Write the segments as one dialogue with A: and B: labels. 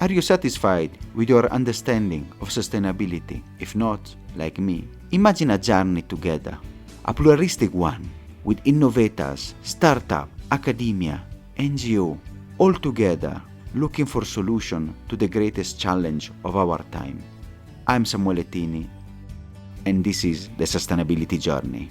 A: Are you satisfied with your understanding of sustainability? If not, like me, imagine a journey together, a pluralistic one, with innovators, startup, academia, NGO, all together looking for solution to the greatest challenge of our time. I'm Samuele Tini, and this is the Sustainability Journey.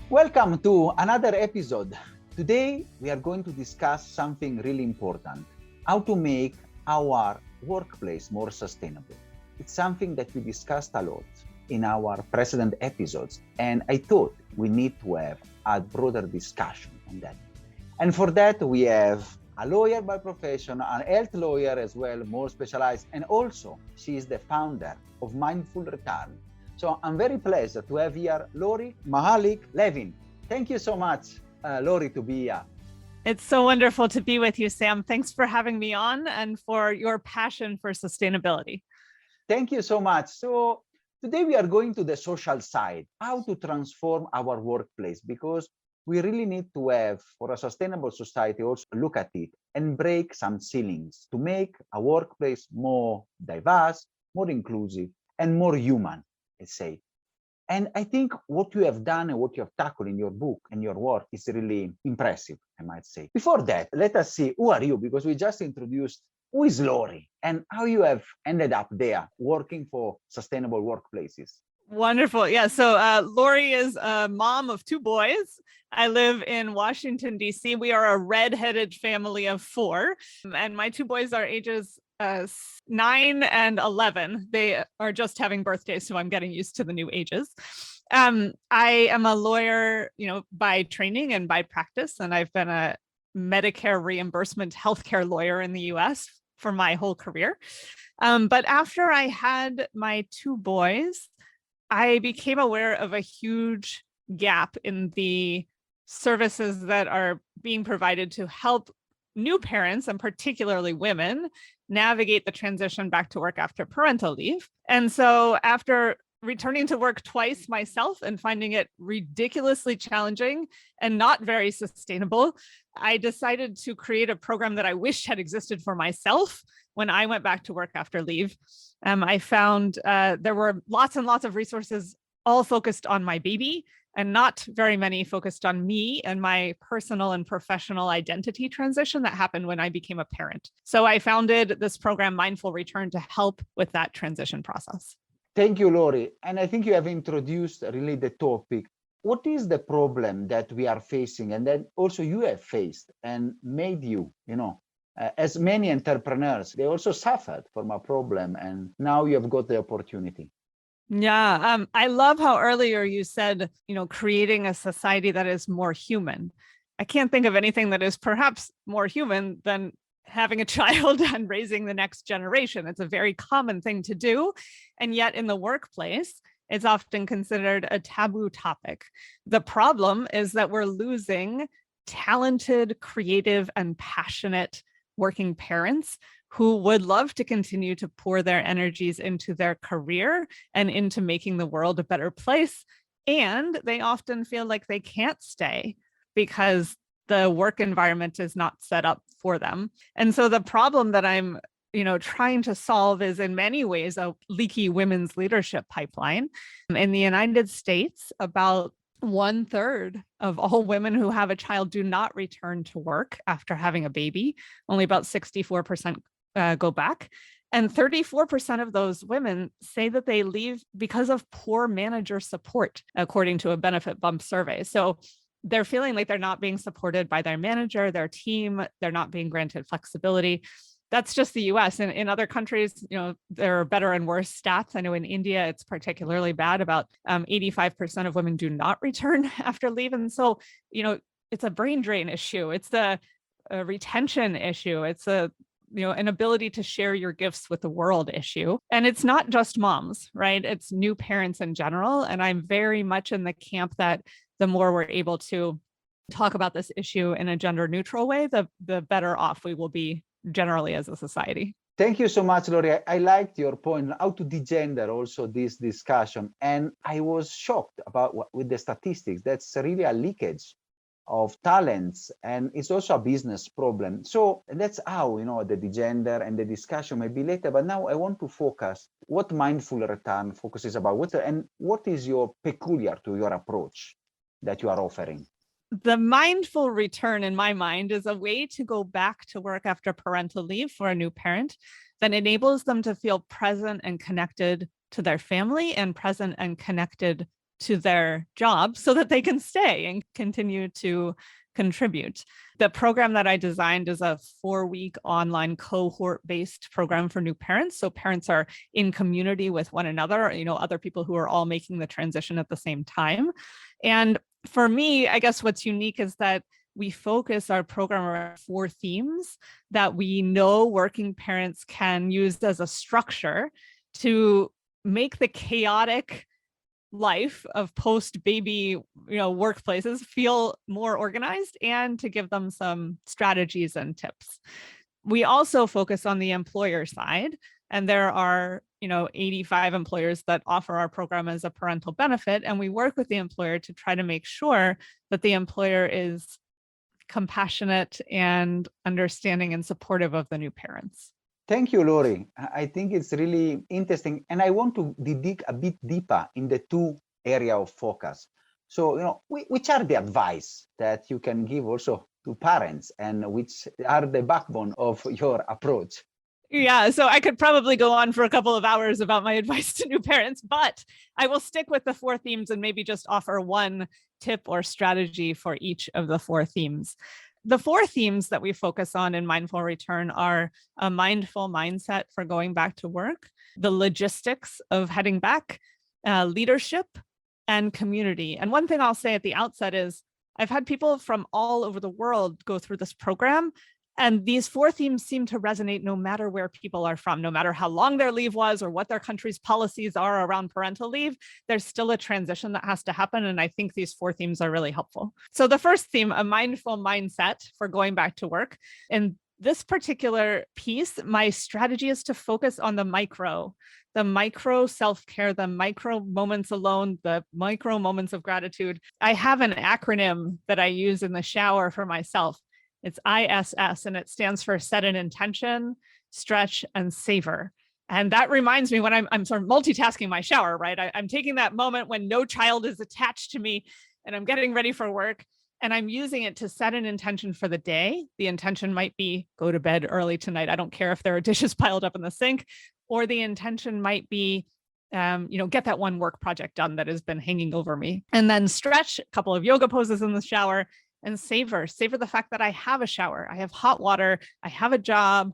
B: Welcome to another episode. Today, we are going to discuss something really important, how to make our workplace more sustainable. It's something that we discussed a lot in our precedent episodes, and I thought we need to have a broader discussion on that. And for that, we have a lawyer by profession, an health lawyer as well, more specialized, and also she is the founder of Mindful Return. So I'm very pleased to have here Lori Mihalich-Levin. Thank you so much, Lori, to be here.
C: It's so wonderful to be with you, Sam. Thanks for having me on and for your passion for sustainability.
B: Thank you so much. So today we are going to the social side, how to transform our workplace, because we really need to have, for a sustainable society, also look at it and break some ceilings to make a workplace more diverse, more inclusive, and more human, let's say. And I think what you have done and what you have tackled in your book and your work is really impressive, I might say. Before that, let us see, who are you? Because we just introduced who is Lori and how you have ended up there working for sustainable workplaces.
C: Wonderful. Yeah. So Lori is a mom of two boys. I live in Washington, D.C. We are a redheaded family of four, and my two boys are ages 9 and 11. They are just having birthdays, so I'm getting used to the new ages. I am a lawyer, by training and by practice, and I've been a Medicare reimbursement healthcare lawyer in the U.S. for my whole career. But after I had my two boys, I became aware of a huge gap in the services that are being provided to help new parents, and particularly women, navigate the transition back to work after parental leave. And so after returning to work twice myself and finding it ridiculously challenging and not very sustainable, I decided to create a program that I wished had existed for myself when I went back to work after leave. I found there were lots and lots of resources all focused on my baby and not very many focused on me and my personal and professional identity transition that happened when I became a parent. So I founded this program, Mindful Return, to help with that transition process.
B: Thank you, Lori. And I think you have introduced really the topic. What is the problem that we are facing and that also you have faced and made you, as many entrepreneurs, they also suffered from a problem and now you have got the opportunity.
C: Yeah, I love how earlier you said, creating a society that is more human. I can't think of anything that is perhaps more human than having a child and raising the next generation. It's a very common thing to do. And yet in the workplace, it's often considered a taboo topic. The problem is that we're losing talented, creative, and passionate working parents who would love to continue to pour their energies into their career and into making the world a better place. And they often feel like they can't stay because the work environment is not set up for them. And so the problem that I'm trying to solve is in many ways a leaky women's leadership pipeline. In the United States, about 1/3 of all women who have a child do not return to work after having a baby. Only about 64% go back. And 34% of those women say that they leave because of poor manager support, according to a benefit bump survey. So they're feeling like they're not being supported by their manager, their team, they're not being granted flexibility. That's just the US. And in other countries, there are better and worse stats. I know in India, it's particularly bad. About 85% of women do not return after leave. And so, it's a brain drain issue. It's a retention issue. It's an ability to share your gifts with the world issue. And it's not just moms, right? It's new parents in general. And I'm very much in the camp that the more we're able to talk about this issue in a gender neutral way, the better off we will be generally as a society.
B: Thank you so much, Lori. I liked your point, how to degender also this discussion. And I was shocked with the statistics. That's really a leakage of talents, and it's also a business problem. So that's how, the gender and the discussion may be later, but now I want to focus what mindful return focuses about, and what is your peculiar to your approach that you are offering.
C: The mindful return, in my mind, is a way to go back to work after parental leave for a new parent that enables them to feel present and connected to their family and present and connected to their job so that they can stay and continue to contribute. The program that I designed is a 4-week online cohort-based program for new parents. So parents are in community with one another, other people who are all making the transition at the same time. And for me, I guess what's unique is that we focus our program around 4 themes that we know working parents can use as a structure to make the chaotic life of post-baby, workplaces feel more organized, and to give them some strategies and tips. We also focus on the employer side, and there are 85 employers that offer our program as a parental benefit, and we work with the employer to try to make sure that the employer is compassionate and understanding and supportive of the new parents.
B: Thank you, Lori. I think it's really interesting, and I want to dig a bit deeper in the 2 area of focus. So, which are the advice that you can give also to parents, and which are the backbone of your approach?
C: Yeah, so I could probably go on for a couple of hours about my advice to new parents, but I will stick with the 4 themes and maybe just offer one tip or strategy for each of the 4 themes. The 4 themes that we focus on in Mindful Return are a mindful mindset for going back to work, the logistics of heading back, leadership, and community. And one thing I'll say at the outset is I've had people from all over the world go through this program, and these 4 themes seem to resonate no matter where people are from, no matter how long their leave was or what their country's policies are around parental leave. There's still a transition that has to happen. And I think these 4 themes are really helpful. So the first theme, a mindful mindset for going back to work. In this particular piece, my strategy is to focus on the micro self-care, the micro moments alone, the micro moments of gratitude. I have an acronym that I use in the shower for myself. It's ISS, and it stands for set an intention, stretch, and savor. And that reminds me when I'm sort of multitasking my shower, right? I'm taking that moment when no child is attached to me and I'm getting ready for work, and I'm using it to set an intention for the day. The intention might be go to bed early tonight. I don't care if there are dishes piled up in the sink, or the intention might be get that one work project done that has been hanging over me. And then stretch, a couple of yoga poses in the shower, and savor the fact that I have a shower, I have hot water, I have a job,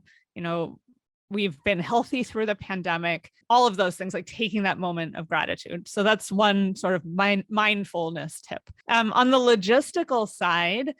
C: we've been healthy through the pandemic, all of those things, like taking that moment of gratitude. So that's one sort of mindfulness tip. On the logistical side,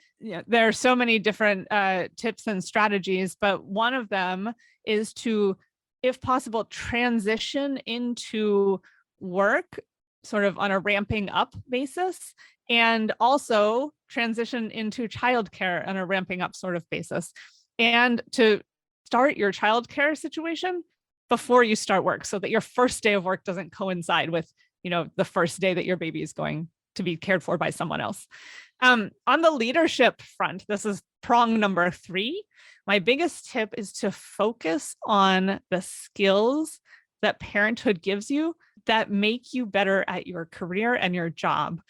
C: there are so many different tips and strategies, but one of them is to, if possible, transition into work sort of on a ramping up basis, and also transition into childcare on a ramping up sort of basis, and to start your childcare situation before you start work, so that your first day of work doesn't coincide with, the first day that your baby is going to be cared for by someone else. On the leadership front, this is prong number 3. My biggest tip is to focus on the skills that parenthood gives you that make you better at your career and your job.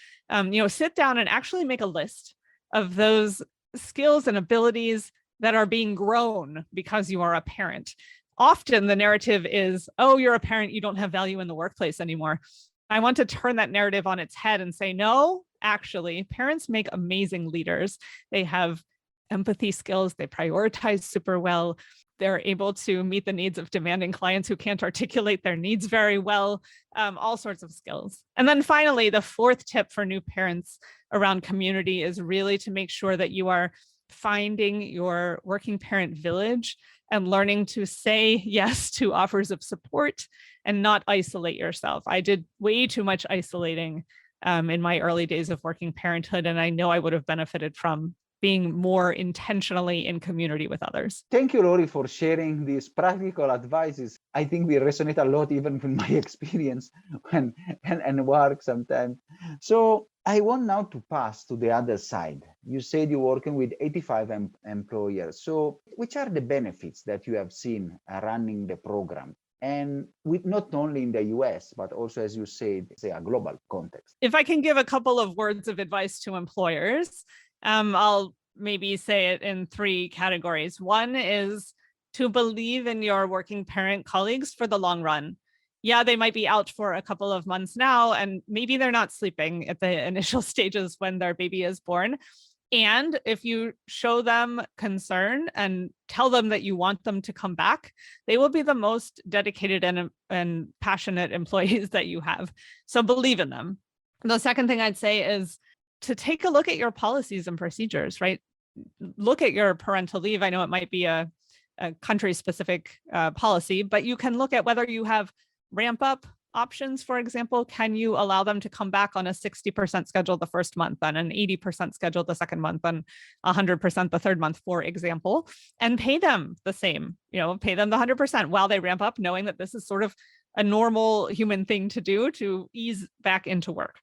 C: Sit down and actually make a list of those skills and abilities that are being grown because you are a parent. Often the narrative is, oh, you're a parent, you don't have value in the workplace anymore. I want to turn that narrative on its head and say, no, actually, parents make amazing leaders. They have empathy skills, they prioritize super well. They're able to meet the needs of demanding clients who can't articulate their needs very well, all sorts of skills. And then finally, the 4th tip for new parents around community is really to make sure that you are finding your working parent village and learning to say yes to offers of support and not isolate yourself. I did way too much isolating in my early days of working parenthood, and I know I would have benefited from being more intentionally in community with others.
B: Thank you, Lori, for sharing these practical advices. I think we resonate a lot, even with my experience and work sometimes. So I want now to pass to the other side, You said you're working with 85 employers. So which are the benefits that you have seen running the program? And with not only in the US, but also, as you said, say a global context.
C: If I can give a couple of words of advice to employers, I'll maybe say it in three categories. One is to believe in your working parent colleagues for the long run. Yeah, they might be out for a couple of months now, and maybe they're not sleeping at the initial stages when their baby is born. And if you show them concern and tell them that you want them to come back, they will be the most dedicated and passionate employees that you have. So believe in them. The second thing I'd say is to take a look at your policies and procedures, right? Look at your parental leave. I know it might be a country-specific policy, but you can look at whether you have ramp-up options. For example, can you allow them to come back on a 60% schedule the first month, and an 80% schedule the second month, and 100% the third month, for example, and pay them the same, pay them the 100% while they ramp up, knowing that this is sort of a normal human thing to do to ease back into work.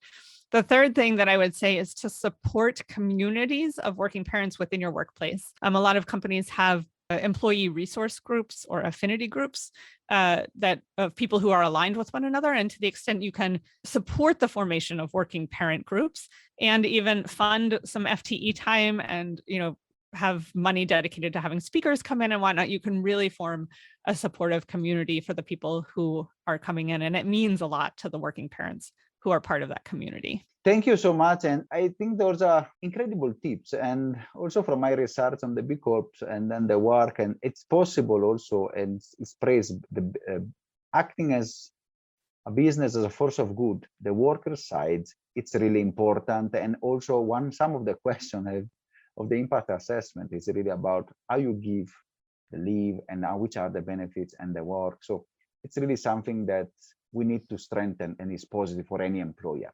C: The third thing that I would say is to support communities of working parents within your workplace. A lot of companies have employee resource groups or affinity groups that of people who are aligned with one another. And to the extent you can support the formation of working parent groups and even fund some FTE time and, have money dedicated to having speakers come in and whatnot, you can really form a supportive community for the people who are coming in. And it means a lot to the working parents who are part of that community.
B: Thank you so much. And I think those are incredible tips. And also from my research on the B Corps and then the work, and it's possible also, and it's praised, acting as a business as a force of good, the worker side, it's really important. And also some of the questions of the impact assessment is really about how you give the leave and which are the benefits and the work. So it's really something that we need to strengthen and is positive for any employer.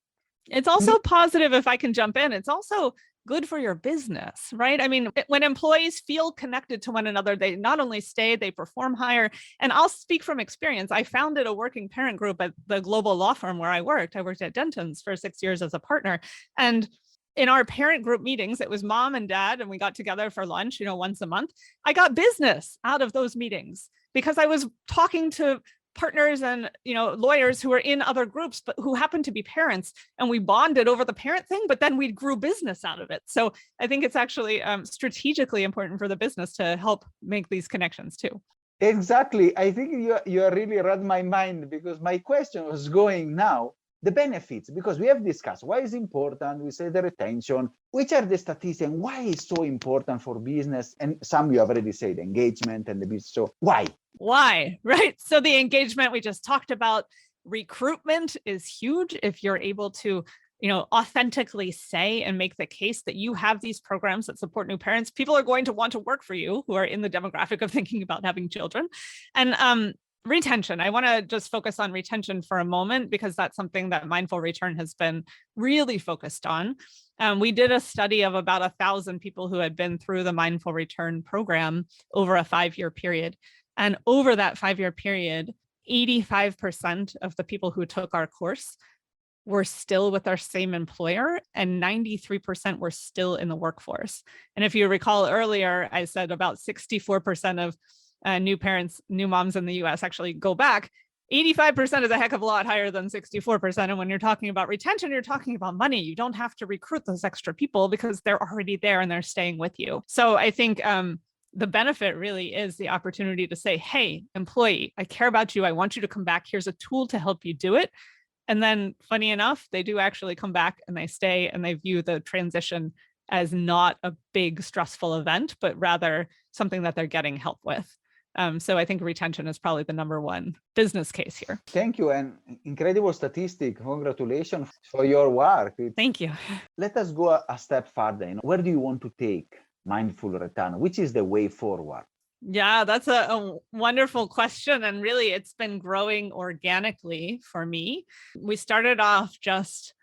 C: It's also positive, if I can jump in, it's also good for your business, right? I mean, when employees feel connected to one another, they not only stay, they perform higher. And I'll speak from experience. I founded a working parent group at the global law firm where I worked. I worked at Denton's for 6 years as a partner. And in our parent group meetings, it was mom and dad, and we got together for lunch, once a month. I got business out of those meetings because I was talking to partners and lawyers who were in other groups, but who happened to be parents, and we bonded over the parent thing, but then we grew business out of it. So I think it's actually strategically important for the business to help make these connections too.
B: Exactly. I think you are really read my mind, because my question was going now, the benefits, because we have discussed why is important, we say the retention, which are the statistics, and why is so important for business, and some you have already said, engagement and the business. So why?
C: Why, right? So the engagement we just talked about, recruitment is huge. If you're able to, authentically say and make the case that you have these programs that support new parents, people are going to want to work for you who are in the demographic of thinking about having children. And retention, I want to just focus on retention for a moment, because that's something that Mindful Return has been really focused on. We did a study of about 1,000 people who had been through the Mindful Return program over a 5-year period. And over that 5-year period, 85% of the people who took our course were still with our same employer, and 93% were still in the workforce. And if you recall earlier, I said about 64% of new moms in the US actually go back. 85% is a heck of a lot higher than 64%. And when you're talking about retention, you're talking about money. You don't have to recruit those extra people because they're already there and they're staying with you. So I think the benefit really is the opportunity to say, hey, employee, I care about you. I want you to come back. Here's a tool to help you do it. And then funny enough, they do actually come back and they stay, and they view the transition as not a big stressful event, but rather something that they're getting help with. So I think retention is probably the number one business case here.
B: Thank you. And incredible statistic. Congratulations for your work.
C: Thank you.
B: Let us go a step further. Where do you want to take Mindful Return? Which is the way forward?
C: Yeah, that's a wonderful question. And really, it's been growing organically for me. We started off just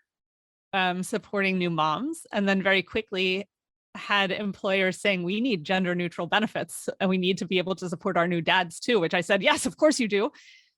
C: supporting new moms, and then very quickly had employers saying, we need gender neutral benefits and we need to be able to support our new dads too, which I said, yes, of course you do.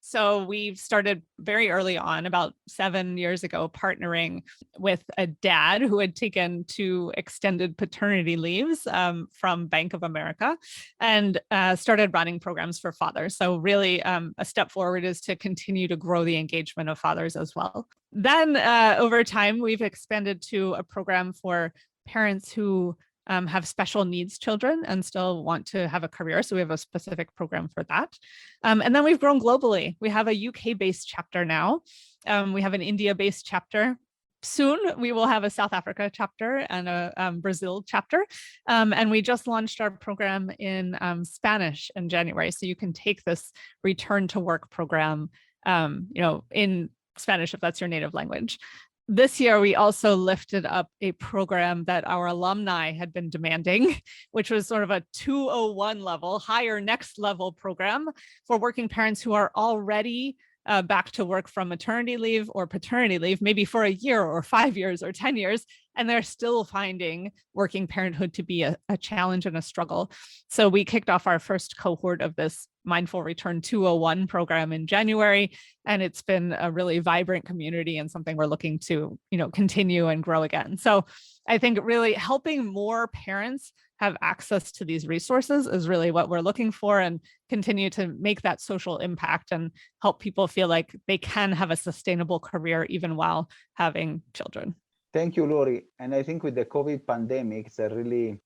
C: So we've started very early on, about 7 years ago, partnering with a dad who had taken 2 extended paternity leaves from Bank of America and started running programs for fathers. So really a step forward is to continue to grow the engagement of fathers as well. Then over time, we've expanded to a program for parents who have special needs children and still want to have a career. So we have a specific program for that. And then we've grown globally. We have a UK-based chapter now. We have an India-based chapter. Soon we will have a South Africa chapter and a Brazil chapter. And we just launched our program in Spanish in January. So you can take this return to work program, in Spanish if that's your native language. This year, we also lifted up a program that our alumni had been demanding, which was sort of a 201 level, higher next level program for working parents who are already back to work from maternity leave or paternity leave, maybe for a year or 5 years or 10 years, and they're still finding working parenthood to be a challenge and a struggle. So we kicked off our first cohort of this Mindful Return 201 program in January, and it's been a really vibrant community and something we're looking to, continue and grow again. So I think really helping more parents have access to these resources is really what we're looking for, and continue to make that social impact and help people feel like they can have a sustainable career even while having children.
B: Thank you, Lori. And I think with the COVID pandemic, it's a really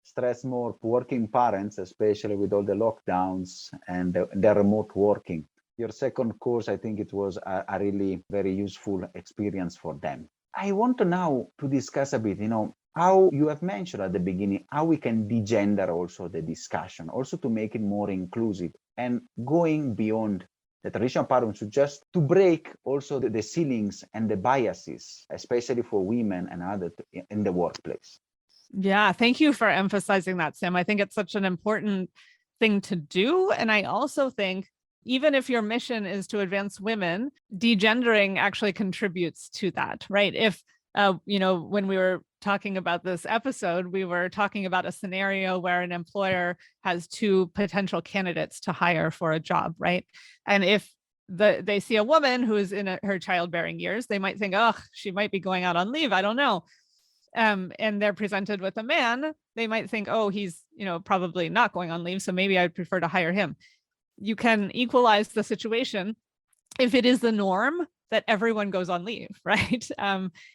B: stress more working parents, especially with all the lockdowns and the remote working. Your second course, I think it was a really very useful experience for them. I want to now to discuss a bit, how you have mentioned at the beginning, how we can degender also the discussion, also to make it more inclusive and going beyond the traditional paradigm, so just to break also the ceilings and the biases, especially for women and others in the workplace.
C: Yeah, thank you for emphasizing that, Sam. I think it's such an important thing to do. And I also think even if your mission is to advance women, degendering actually contributes to that, right? If, when we were talking about this episode, we were talking about a scenario where an employer has 2 potential candidates to hire for a job, right? And if they see a woman who's in her childbearing years, they might think, oh, she might be going out on leave. I don't know. And they're presented with a man, they might think, oh, he's, probably not going on leave, so maybe I'd prefer to hire him. You can equalize the situation if it is the norm that everyone goes on leave, right?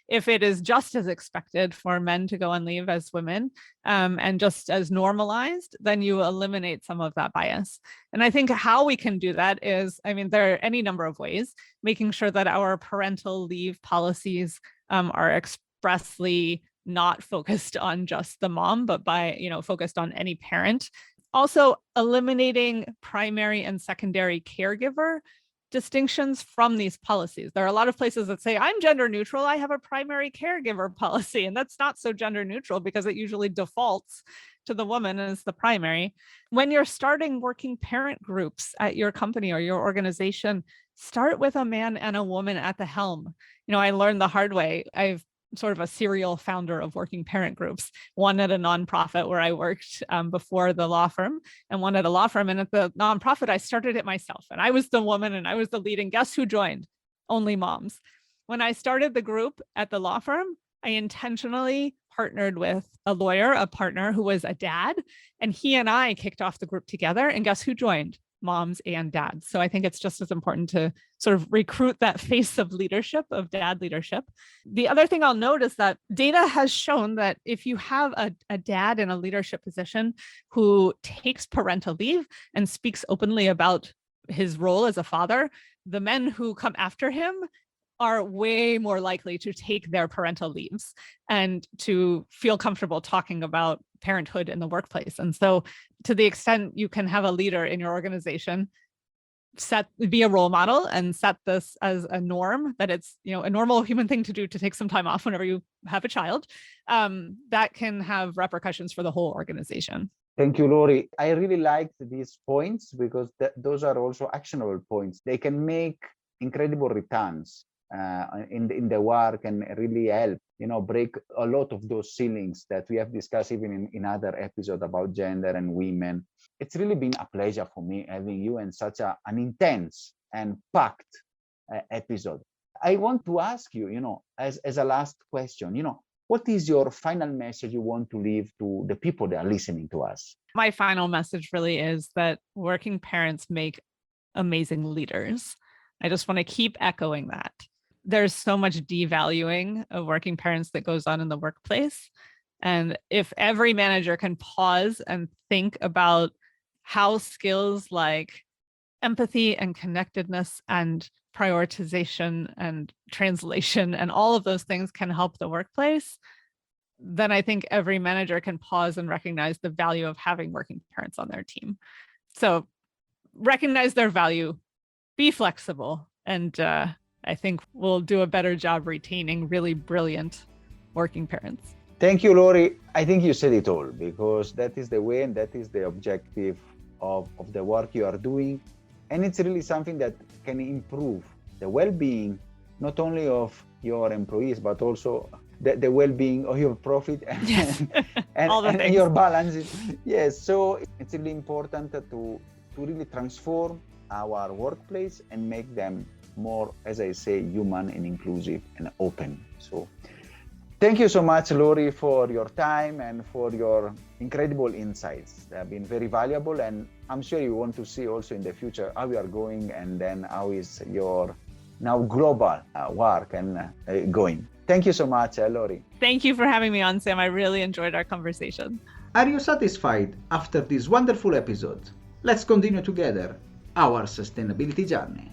C: If it is just as expected for men to go on leave as women, and just as normalized, then you eliminate some of that bias. And I think how we can do that is, there are any number of ways, making sure that our parental leave policies are expressly not focused on just the mom, but focused on any parent. Also, eliminating primary and secondary caregiver distinctions from these policies. There are a lot of places that say, I'm gender neutral, I have a primary caregiver policy. And that's not so gender neutral because it usually defaults to the woman as the primary. When you're starting working parent groups at your company or your organization, start with a man and a woman at the helm. I learned the hard way. I've sort of a serial founder of working parent groups, one at a nonprofit where I worked before the law firm, and one at a law firm. And at the nonprofit, I started it myself, and I was the woman and I was the lead, and guess who joined? Only moms. When I started the group at the law firm, I intentionally partnered with a lawyer, a partner who was a dad, and he and I kicked off the group together, and guess who joined? Moms and dads. So I think it's just as important to sort of recruit that face of leadership, of dad leadership. The other thing I'll note is that data has shown that if you have a dad in a leadership position who takes parental leave and speaks openly about his role as a father, the men who come after him are way more likely to take their parental leaves and to feel comfortable talking about parenthood in the workplace. And so to the extent you can have a leader in your organization, be a role model and set this as a norm, that it's, a normal human thing to do to take some time off whenever you have a child, that can have repercussions for the whole organization.
B: Thank you, Lori. I really liked these points because those are also actionable points. They can make incredible returns in the work and really help, break a lot of those ceilings that we have discussed even in other episodes about gender and women. It's really been a pleasure for me having you and such an intense and packed episode. I want to ask you, as a last question, what is your final message you want to leave to the people that are listening to us?
C: My final message really is that working parents make amazing leaders. I just want to keep echoing that. There's so much devaluing of working parents that goes on in the workplace. And if every manager can pause and think about how skills like empathy and connectedness and prioritization and translation and all of those things can help the workplace, then I think every manager can pause and recognize the value of having working parents on their team. So recognize their value, be flexible, and I think we'll do a better job retaining really brilliant working parents.
B: Thank you, Lori. I think you said it all, because that is the way and that is the objective of the work you are doing. And it's really something that can improve the well-being, not only of your employees, but also the well-being of your profit and,
C: Yes.
B: and your balance. Yes, so it's really important to really transform our workplace and make them more, as I say, human and inclusive and open. So thank you so much, Lori, for your time and for your incredible insights. They have been very valuable, and I'm sure you want to see also in the future how we are going and then how is your now global work and going. Thank you so much, Lori.
C: Thank you for having me on, Sam. I really enjoyed our conversation.
A: Are you satisfied after this wonderful episode? Let's continue together our sustainability journey.